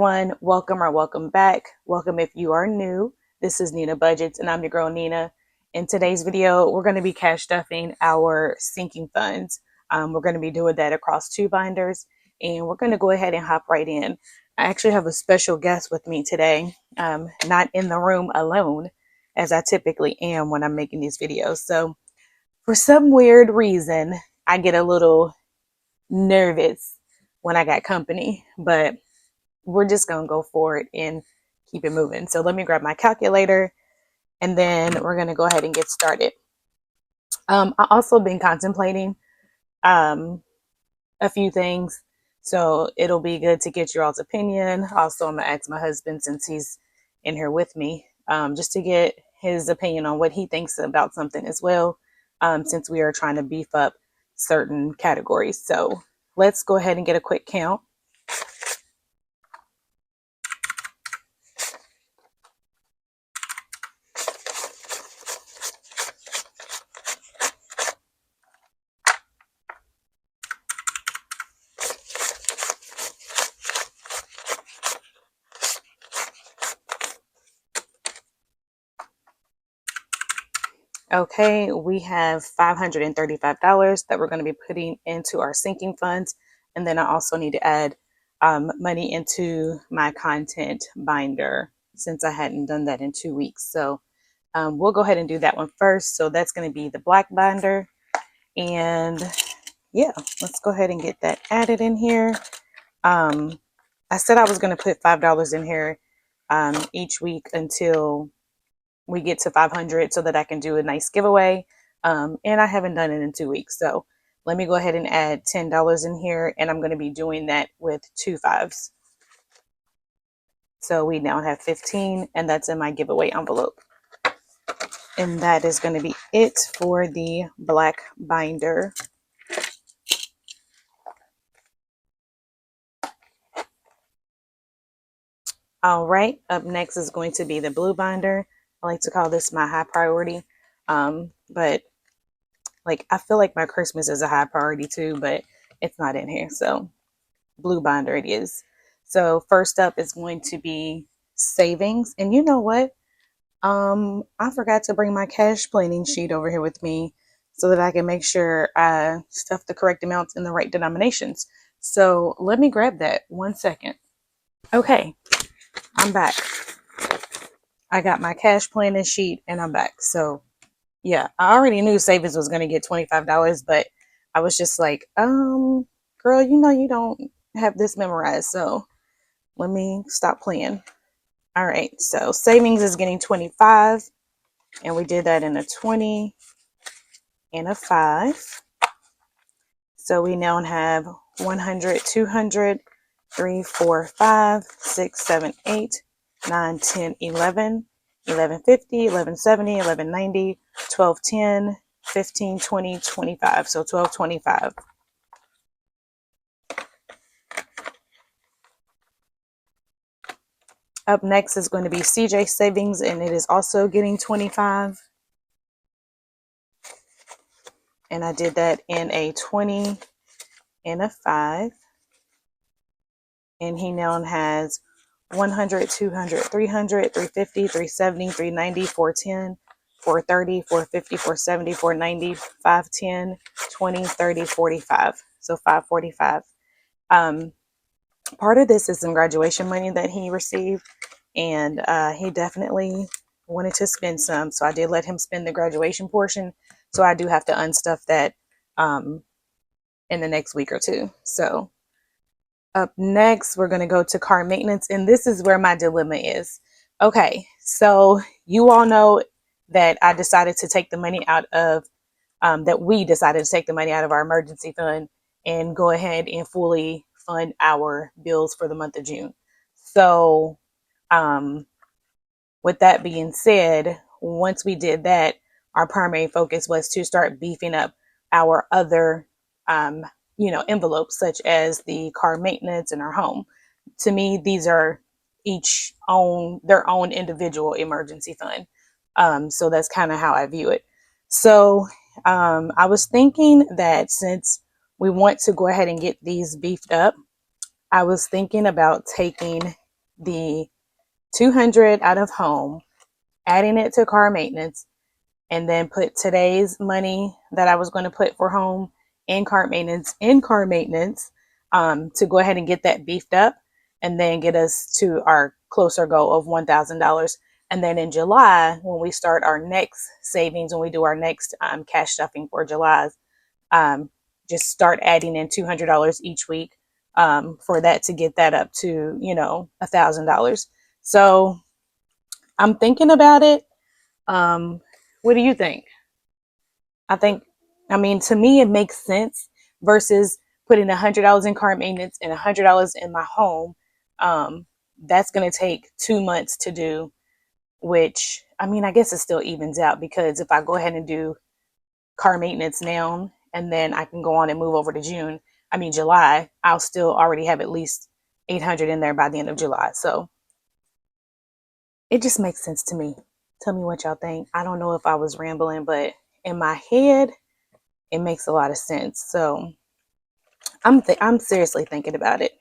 everyone, welcome or welcome back. Welcome if you are new. This is Nina Budgets and I'm your girl Nina. In today's video, we're going to be cash stuffing our sinking funds. We're going to be doing that across 2 binders and we're going to go ahead and hop right in. I actually have a special guest with me today, not in the room alone as I typically am when I'm making these videos. So for some weird reason, I get a little nervous when I got company, but we're just going to go for it and keep it moving. So let me grab my calculator and then we're going to go ahead and get started. I also been contemplating a few things, so it'll be good to get your all's opinion. Also, I'm going to ask my husband, since he's in here with me, just to get his opinion on what he thinks about something as well, since we are trying to beef up certain categories. So let's go ahead and get a quick count. Okay, we have $535 that we're going to be putting into our sinking funds. And then I also need to add money into my content binder since I hadn't done that in 2 weeks. So we'll go ahead and do that one first. So that's going to be the black binder. And yeah, let's go ahead and get that added in here. I said I was going to put $5 in here each week until we get to 500 so that I can do a nice giveaway. And I haven't done it in 2 weeks. So let me go ahead and add $10 in here. And I'm going to be doing that with 2 5s. So we now have 15 and that's in my giveaway envelope. And that is going to be it for the black binder. All right, up next is going to be the blue binder. I like to call this my high priority. But like, I feel like my Christmas is a high priority too, but it's not in here. So blue binder it is. So first up is going to be savings. And you know what? I forgot to bring my cash planning sheet over here with me so that I can make sure I stuff the correct amounts in the right denominations. So let me grab that 1 second. Okay, I'm back. I got my cash planning sheet and I'm back. So yeah, I already knew savings was going to get $25, but I was just like, girl, you know, you don't have this memorized. So let me stop playing. All right. So savings is getting 25 and we did that in a 20 and a 5. So we now have 100, 200, 3, 4, 5, 6, 7, 8, 9, 10, 11, 1150, 1170, 1190, 1210, 15, 20, 25. So 1225. Up next is going to be CJ savings, and it is also getting 25. And I did that in a 20 and a 5. And he now has 100, 200, 300, 350, 370, 390, 410, 430, 450, 470, 490, 510, 20, 30, 45. So 545. Part of this is some graduation money that he received, and he definitely wanted to spend some. So I did let him spend the graduation portion. So I do have to unstuff that in the next week or 2. So up next, we're going to go to car maintenance. And this is where my dilemma is. Okay, so you all know that I decided to take the money out of, that we decided to take the money out of our emergency fund and go ahead and fully fund our bills for the month of June. So with that being said, once we did that, our primary focus was to start beefing up our other envelopes, such as the car maintenance and our home. To me, these are each their own individual emergency fund. So that's kind of how I view it. So I was thinking that since we want to go ahead and get these beefed up, I was thinking about taking the 200 out of home, adding it to car maintenance, and then put today's money that I was going to put for home in car maintenance, to go ahead and get that beefed up and then get us to our closer goal of $1,000. And then in July, when we start our next savings, when we do our next cash stuffing for July, um, just start adding in $200 each week, for that to get that up to, $1,000. So I'm thinking about it. What do you think? I think, I mean, to me, it makes sense versus putting $100 in car maintenance and $100 in my home. That's going to take 2 months to do, which, I mean, I guess it still evens out, because if I go ahead and do car maintenance now and then I can go on and move over to July, I'll still already have at least 800 in there by the end of July. So it just makes sense to me. Tell me what y'all think. I don't know if I was rambling, but in my head, it makes a lot of sense. So I'm seriously thinking about it.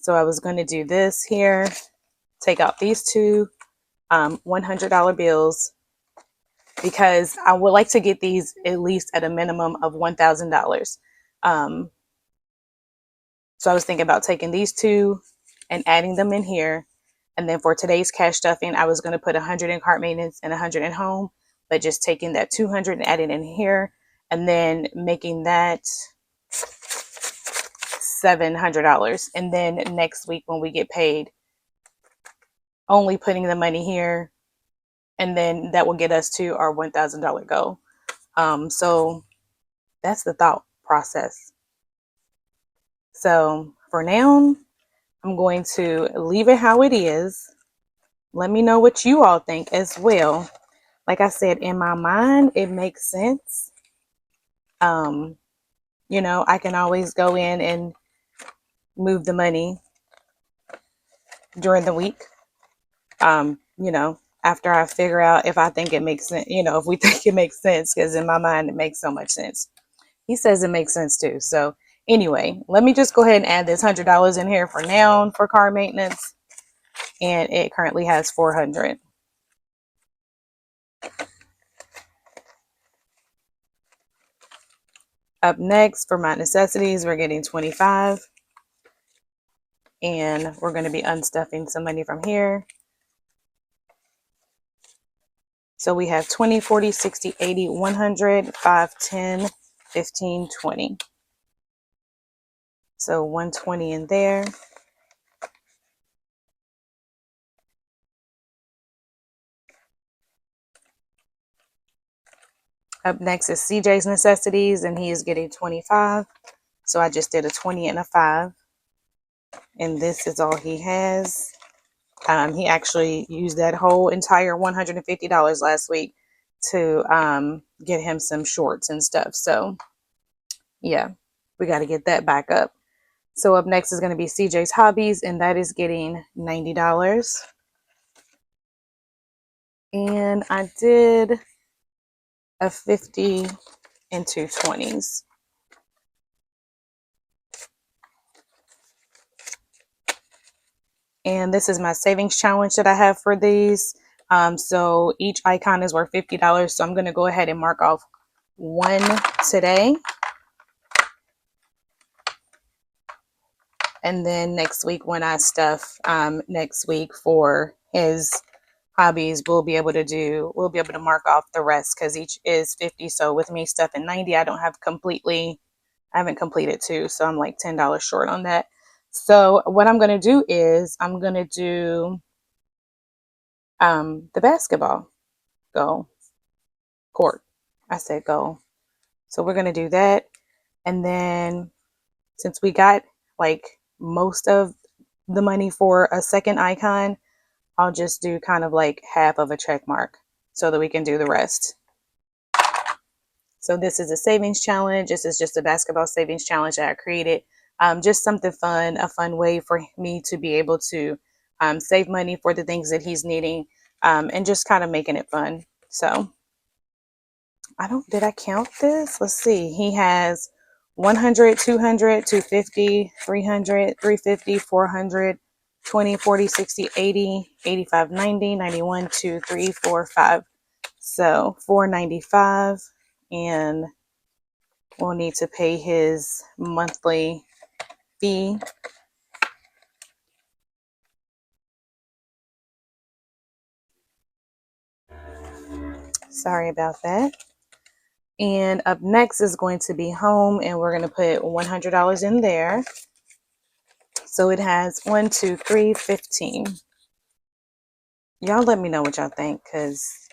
So I was going to do this here, take out these two $100 bills, because I would like to get these at least at a minimum of $1,000. So I was thinking about taking these two and adding them in here. And then for today's cash stuffing, I was going to put 100 in cart maintenance and 100 in home, but just taking that 200 and adding in here, and then making that $700. And then next week when we get paid, only putting the money here, and then that will get us to our $1,000 goal. So that's the thought process. So for now, I'm going to leave it how it is. Let me know what you all think as well. Like I said, in my mind, it makes sense. I can always go in and move the money during the week. After I figure out if I think it makes sense, if we think it makes sense, because in my mind, it makes so much sense. He says it makes sense too. So anyway, let me just go ahead and add this $100 in here for now for car maintenance. And it currently has 400. Up next for my necessities, we're getting 25. And we're going to be unstuffing some money from here. So we have 20, 40, 60, 80, 100, 5, 10, 15, 20. So 120 in there. Up next is CJ's necessities, and he is getting 25. So I just did a 20 and a 5. And this is all he has. He actually used that whole entire $150 last week to get him some shorts and stuff. So yeah, we got to get that back up. So up next is going to be CJ's hobbies, and that is getting $90. And I did a 50 and 2 20s. And this is my savings challenge that I have for these. So each icon is worth $50. So I'm going to go ahead and mark off one today. And then next week when I stuff next week for his hobbies, we'll be able to mark off the rest, because each is 50. So with me stuffing 90, I haven't completed 2. So I'm like $10 short on that. So what I'm going to do is I'm going to do the basketball goal court. I said goal. So we're going to do that. And then since we got like most of the money for a second icon, I'll just do kind of like half of a check mark so that we can do the rest. So this is a savings challenge. This is just a basketball savings challenge that I created. Just something fun, a fun way for me to be able to save money for the things that he's needing, and just kind of making it fun. So did I count this? Let's see. He has 100, 200, 250, 300, 350, 400, 20, 40, 60, 80, 85, 90, 91, 2, 3, 4, 5. So $4.95, and we'll need to pay his monthly fee. Sorry about that. And up next is going to be home, and we're going to put $100 in there. So it has 1, 2, 3, 15. Y'all let me know what y'all think, because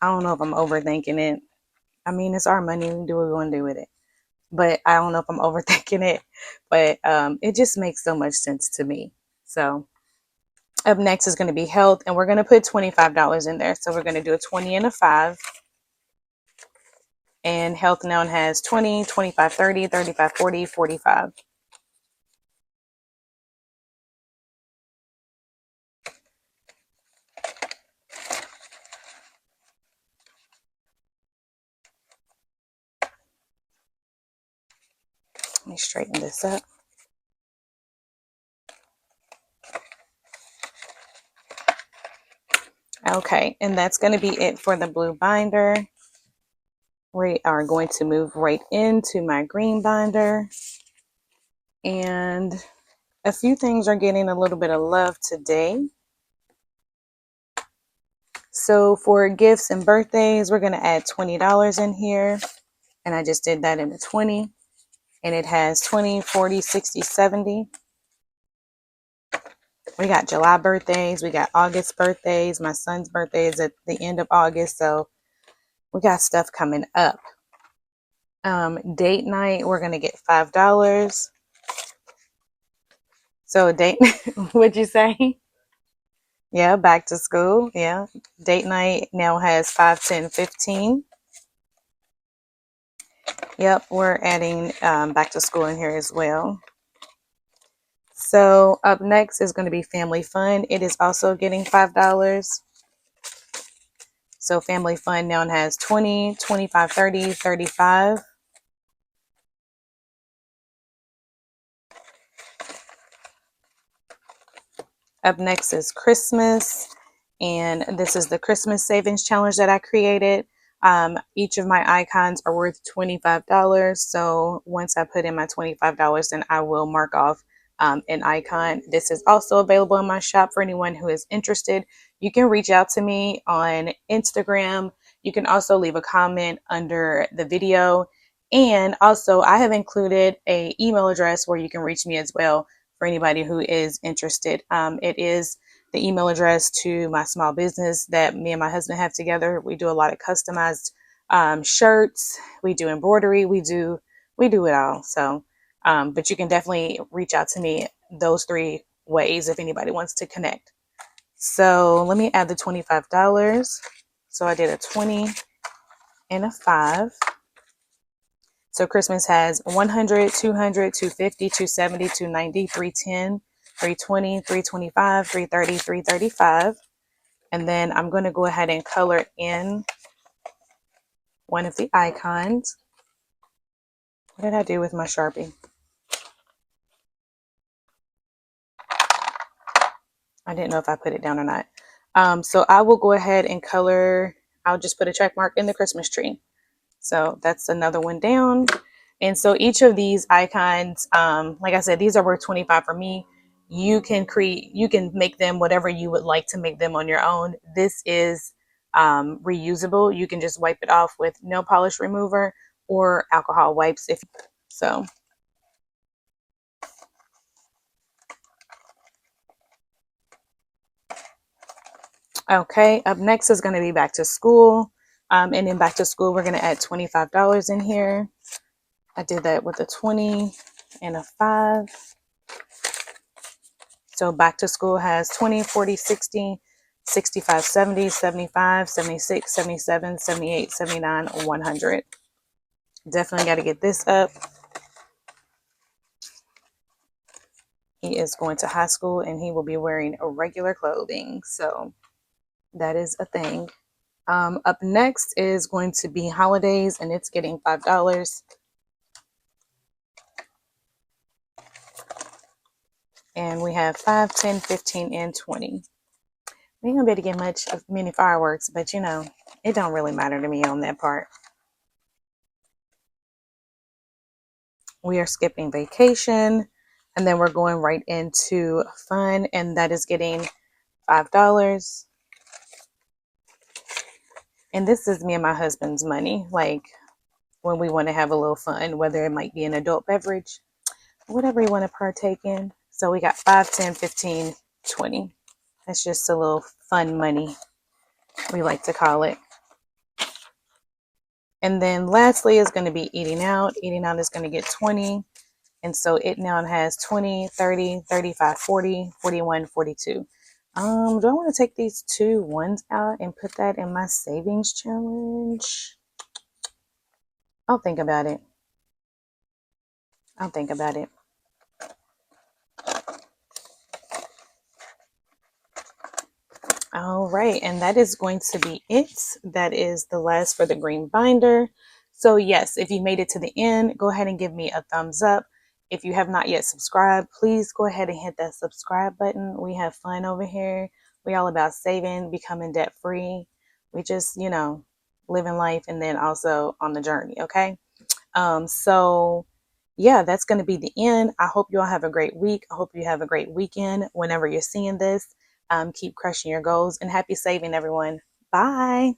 I don't know if I'm overthinking it. I mean, it's our money. We can do what we want to do with it. But I don't know if I'm overthinking it. But it just makes so much sense to me. So up next is going to be health, and we're going to put $25 in there. So we're going to do a 20 and a 5. And health now has 20, 25, 30, 35, 40, 45. Let me straighten this up. Okay, and that's going to be it for the blue binder. We are going to move right into my green binder. And a few things are getting a little bit of love today. So for gifts and birthdays, we're going to add $20 in here. And I just did that in the 20. And it has 20, 40, 60, 70. We got July birthdays. We got August birthdays. My son's birthday is at the end of August. So we got stuff coming up. Date night, we're going to get $5. So date, what'd you say? Yeah, back to school. Yeah. Date night now has 5, 10, 15. Yep, we're adding back to school in here as well. So up next is going to be family fun. It is also getting $5. So family fun now has 20, 25, 30, 35. Up next is Christmas, and this is the Christmas savings challenge that I created. Each of my icons are worth $25. So once I put in my $25, then I will mark off an icon. This is also available in my shop for anyone who is interested. You can reach out to me on Instagram. You can also leave a comment under the video. And also I have included an email address where you can reach me as well for anybody who is interested. It is the email address to my small business that me and my husband have together. We do a lot of customized shirts. We do embroidery. We do it all. So, but you can definitely reach out to me those 3 ways if anybody wants to connect. So let me add the $25. So I did a 20 and a 5. So Christmas has 100, 200, 250, 270, 290, 310, 320, 325, 330, 335. And then I'm going to go ahead and color in one of the icons. What did I do with my Sharpie? I didn't know if I put it down or not. So I will go ahead and color. I'll just put a check mark in the Christmas tree. So that's another one down. And so each of these icons, like I said, these are worth $25 for me. You can make them whatever you would like to make them on your own. This is reusable. You can just wipe it off with nail polish remover or alcohol wipes if so. Okay, up next is going to be back to school. And in back to school, we're going to add $25 in here. I did that with a 20 and a 5. So back to school has 20, 40, 60, 65, 70, 75, 76, 77, 78, 79, 100. Definitely got to get this up. He is going to high school and he will be wearing regular clothing. So that is a thing. Up next is going to be holidays, and it's getting $5. And we have 5, 10, 15, and 20. We ain't gonna be able to get much of many fireworks, but you know, it don't really matter to me on that part. We are skipping vacation, and then we're going right into fun, and that is getting $5. And this is me and my husband's money, like when we want to have a little fun, whether it might be an adult beverage, whatever you want to partake in. So we got 5, 10, 15, 20. That's just a little fun money, we like to call it. And then lastly is going to be eating out. Eating out is going to get 20. And so it now has 20, 30, 35, 40, 41, 42. Do I want to take these 2 ones out and put that in my savings challenge? I'll think about it. I'll think about it. All right, and that is going to be it. That is the last for the green binder. So yes, if you made it to the end, go ahead and give me a thumbs up. If you have not yet subscribed, please go ahead and hit that subscribe button. We have fun over here. We all about saving, becoming debt free. We just, you know, living life and then also on the journey, okay? So yeah, that's going to be the end. I hope you all have a great week. I hope you have a great weekend whenever you're seeing this. Keep crushing your goals and happy saving, everyone. Bye.